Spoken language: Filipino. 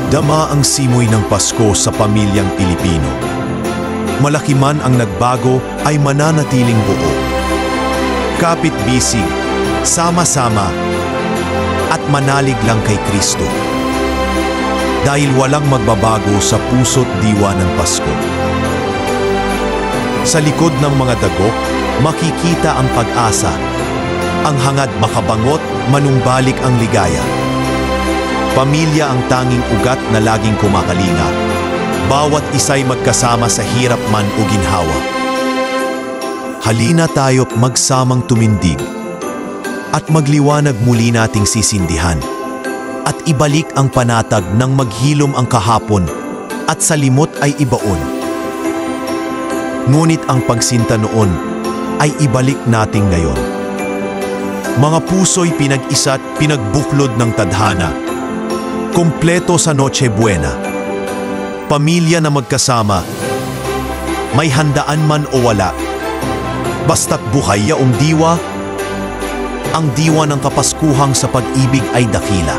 Dama ang simoy ng Pasko sa pamilyang Pilipino. Malaki man ang nagbago ay mananatiling buo. Kapit-bisig, sama-sama, at manalig lang kay Kristo. Dahil walang magbabago sa puso't diwa ng Pasko. Sa likod ng mga dagok, makikita ang pag-asa. Ang hangad makabangot, manumbalik ang ligaya. Pamilya ang tanging ugat na laging kumakalinga. Bawat isa'y magkasama sa hirap man o ginhawa. Halina tayo't magsamang tumindig at magliwanag muli nating sisindihan at ibalik ang panatag ng maghilom ang kahapon at sa limot ay ibaon. Ngunit ang pagsinta noon ay ibalik nating ngayon. Mga puso'y pinag-isa't pinagbuklod ng tadhana. Kompleto sa Noche Buena. Pamilya na magkasama, may handaan man o wala. Basta't buhay yaong diwa, ang diwa ng Kapaskuhang sa pag-ibig ay dakila.